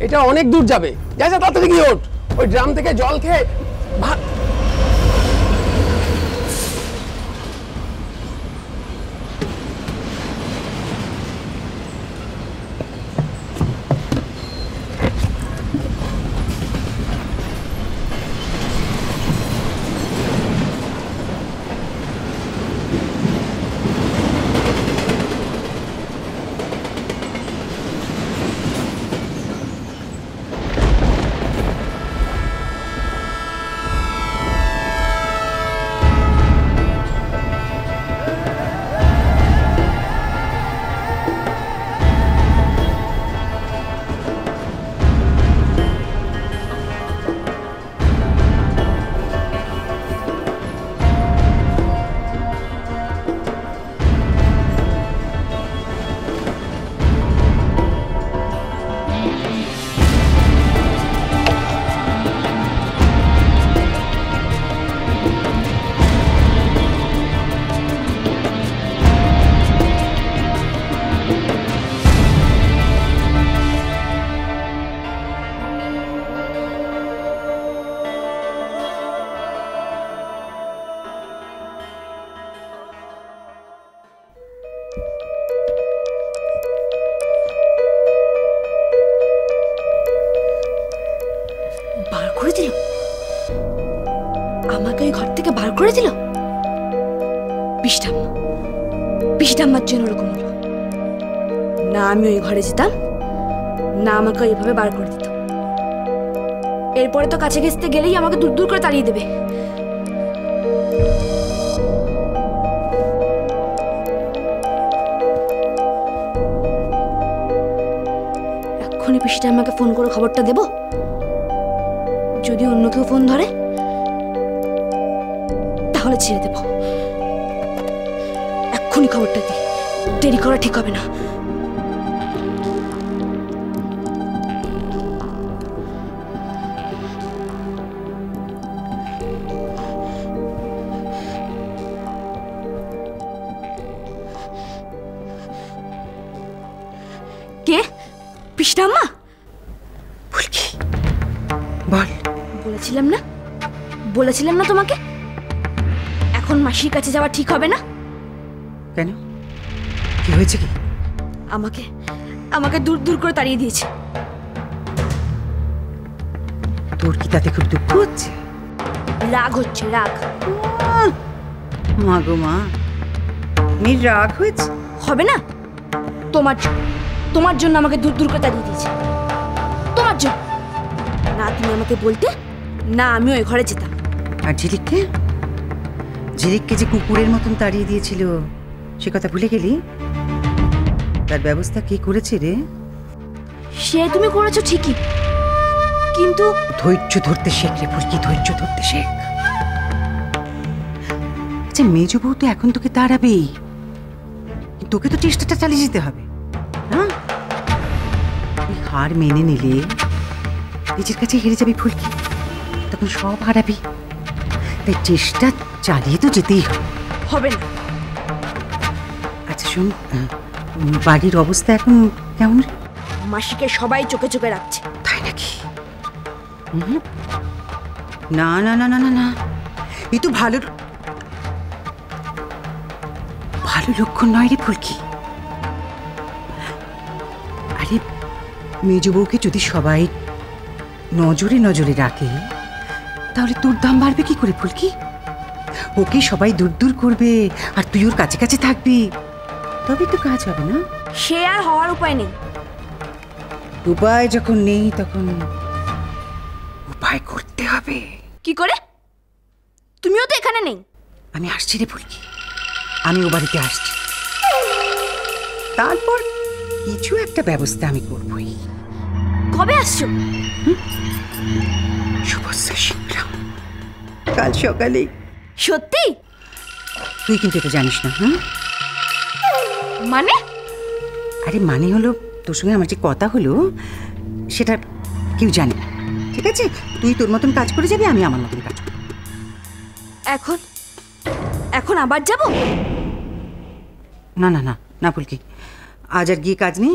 এটা অনেক দূর যাবে। যা যা তাড়াতাড়ি গিয়ে ওঠ, ওই ড্রাম থেকে জল খেয়ে আমাকে ওই ঘর থেকে বার করে দিল। পিসিঠাম্মার জন্য ওরকম হলো না। আমি ওই ঘরে যেতাম না, আমাকে ওইভাবে বার করে দিত। এরপরে তো কাছে ঘেঁচতে গেলেই আমাকে দূর দূর করে তাড়িয়ে দেবে। এক্ষুনি পিসিঠাম্মাকে ফোন করে খবরটা দেব। যদি অন্য কেউ ফোন ধরে তাহলে ছেড়ে দেব। এক্ষুনি খবরটা দিই, দেরি করা ঠিক হবে না। কে? পিসিঠাম্মা? বল। বলেছিলাম না তোমাকে এখন মাসির কাছে যাওয়া ঠিক হবে না। কেন, কি হয়েছে? কি আমাকে দূর দূর করে তাড়িয়ে দিয়েছে। তোর কি তাতে খুব দুঃখ হচ্ছে? রাগ হচ্ছে, রাগ। মা গো মা, মেয়ের রাগ হয়েছে? হবে না? তোমার জন্য আমাকে দূর দূর করে তাড়িয়ে দিয়েছে। তোমার জন্য না। তুমি আমাকে বলতে না, আমি ওই ঘরে যেতাম। আর ঝিলিককে যে কুকুরের মতন তাড়িয়ে দিয়েছিল সে কথা ভুলে গেলি? তার ব্যবস্থা কে করেছে রে? সে তুমি করেছো ঠিকই, কিন্তু ধৈর্য ধরতে শেখ রে ফুলকি, ধৈর্য ধরতে শেখ। আচ্ছা, মেজো বউ তো এখন তোকে তাড়াবেই, তোকে তো চেষ্টাটা চালিয়ে যেতে হবে। হ্যাঁ, তুই হার মেনে নিলে নিজের কাছে হেরে যাবি ফুলকি, তখন সব হারাবি। তাই চেষ্টা চালিয়ে তো যেতেই হবে না। আচ্ছা শোন, বাড়ির অবস্থা এখন কেমন? মাসিকে সবাই চোখে চোখে রাখছে। তাই নাকি? না না না না না না, এ তো ভালো লক্ষণ নয় রে ফুলকি। আরে মেজ বউকে যদি সবাই নজরে নজরে রাখে তাহলে তোর দাম বাড়বে কি করে ফুলকি? ওকে সবাই দূর দূর করবে আর তুই ওর কাছে কাছে থাকবি, তবে তো কাজ হবে না? সে আর হওয়ার উপায় নেই। উপায় যখন নেই তখন উপায় করতে হবে। কি করে? তুমিও তো এখানে নেই। আমি আসছি রে ফুলকি, আমি ও বাড়িতে আসছি, তারপর কিছু একটা ব্যবস্থা আমি করবই। কবে আসছো? শুভশ্রী সিংরাম, কাল সকালেই। সত্যি? তুই কিন্তু এটা জানিস না। হ্যাঁ মানে? আরে মানে হলো, তোর সঙ্গে আমার যে কথা হলো সেটা কেউ জানে না, ঠিক আছে? তুই তোর মতন কাজ করে যাবি, আমি আমার মতন কাজ করব। এখন আবার যাব? না না না না ফুলকি, আজ আর গিয়ে কাজ নেই।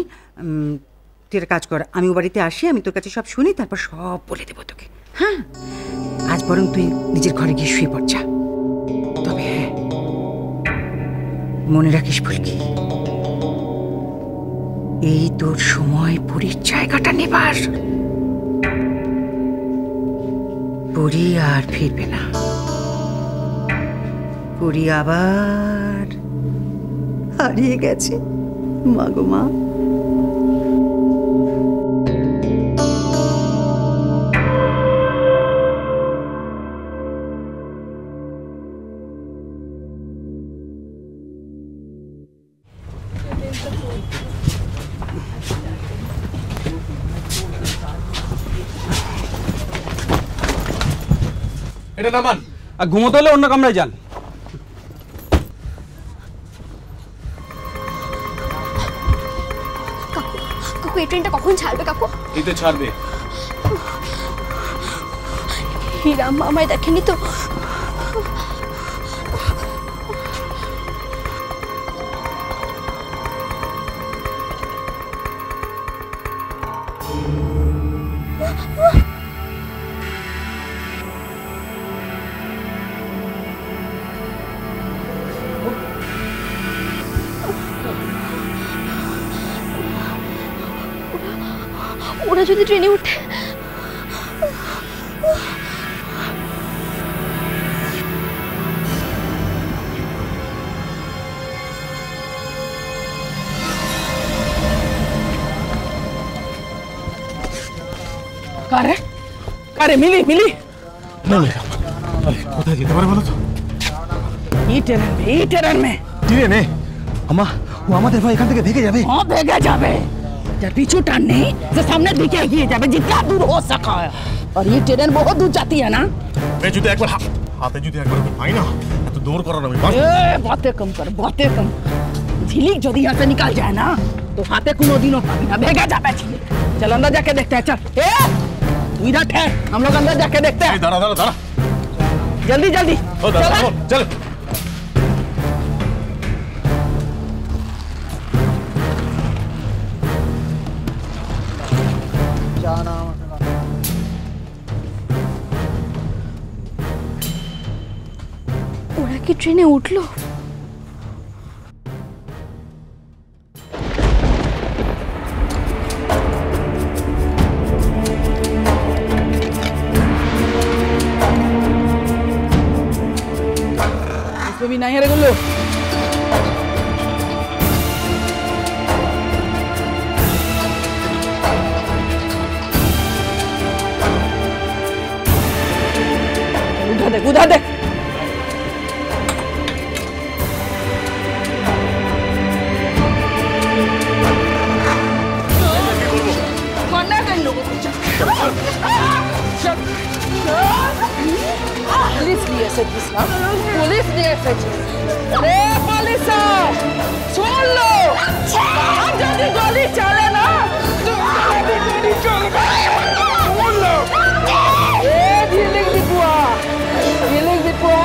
তুই একটা কাজ কর, আমি ও বাড়িতে আসি, আমি তোর কাছে সব শুনি, তারপর সব বলে দেবো তোকে। হ্যাঁ, আজ বরং তুই নিজের ঘরে গিয়ে শুয়ে পড় যা। তবে হ্যাঁ, মনে রাখিস ফুলকি, এই তোর সময় পুরীর জায়গাটা নেবার। পুরী আর ফিরবে না, পুরী আবার হারিয়ে গেছে। মা গো মা। এটা নামান, আর ঘুমোতে হলে অন্য কামরায় যান। কাকু এই ট্রেনটা কখন ছাড়বে কাকু? এই তো ছাড়বে। হীরা আমায় দেখেনি তো? ওরা যদি ট্রেনে উঠে, কারে কারে মিলি মিলি কোথায় যেতে পারে বলো তো? এই ট্রেন মে ট্রেনে? আমা, ও আমাদের ভাই এখান থেকে ভেগে যাবে। हाँ भेगा जावे, जब पीछू टर्न नहीं तो सामने दिखे ही जावे जितना दूर हो सका है। और ये ट्रेन बहुत दूर जाती है ना। मैं যদি একবার হাতে যদি একবার পাই না, এত দৌড় করার আমি ए बातें कम कर, बातें कम। झिलिक यदि यहाँ से निकल जाए ना तो हाथे कोनो दिनों पाबी ना, भेगा जावे झिलिक। चल अंदर जाके देखते हैं, चल। ए तू इधर ठहर, हम लोग अंदर जाके देखते हैं। দাঁড়া দাঁড়া দাঁড়া, जल्दी जल्दी ও দাঁড়া চল। ওরা কি ট্রেনে উঠলো? इसमें भी नहीं है रे गुल्लू। उधर देख, उधर देख। कौन है लोगों को? पुलिस ने ऐसे किया, पुलिस ने ऐसे किया। अरे पुलिस सुन लो, आप जल्दी गोली चले ना तो भी गोली चलेगा। सुन लो, ये झिलिक दिखुआ, झिलिक दिखुआ।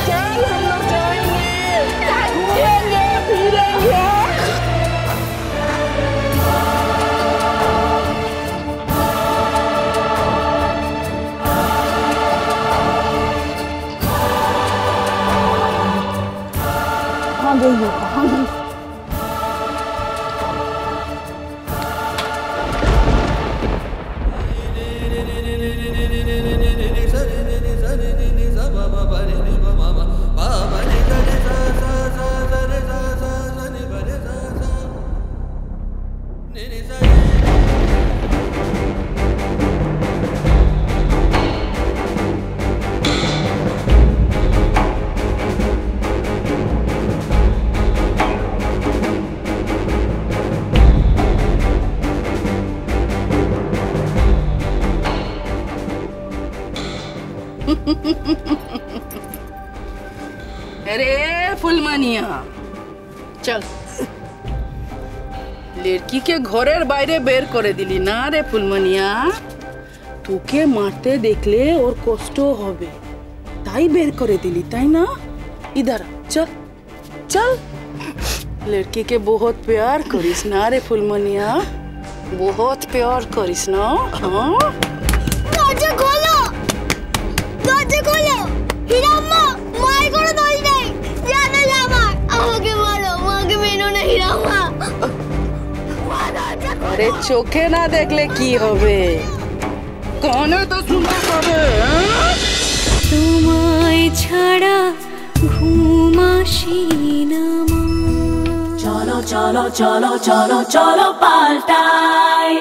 चल हम लोग जाएंगे, घूमेंगे फिरेंगे। कहाँ गई हो, कहाँ गई? अरे फुलमानिया चल, लड़की के घरेर बाहरे बेर करे दिली ना रे फुलमानिया। তোকে মারতে দেখলে ওর কষ্ট হবে, তাই বের করে দিলি, তাই না? ইধার চল চল। लड़की के बहुत प्यार करिस ना रे फुलमनिया, बहुत प्यार करिस ना। हाँ দরজা খোলো, দরজা খোলো। হিরাম্মা, মায়ের কোনো দোষ নেই, জানো যে আমার। আমাকে বলো, মাকে মেনো না হিরাম্মা। अरे चोखे ना देखले की होबे, काने तो सुनते पाबे। তোমায় ছাড়া ঘুম আসি না মা। চলো চলো চলো চলো চলো পাল্টাই।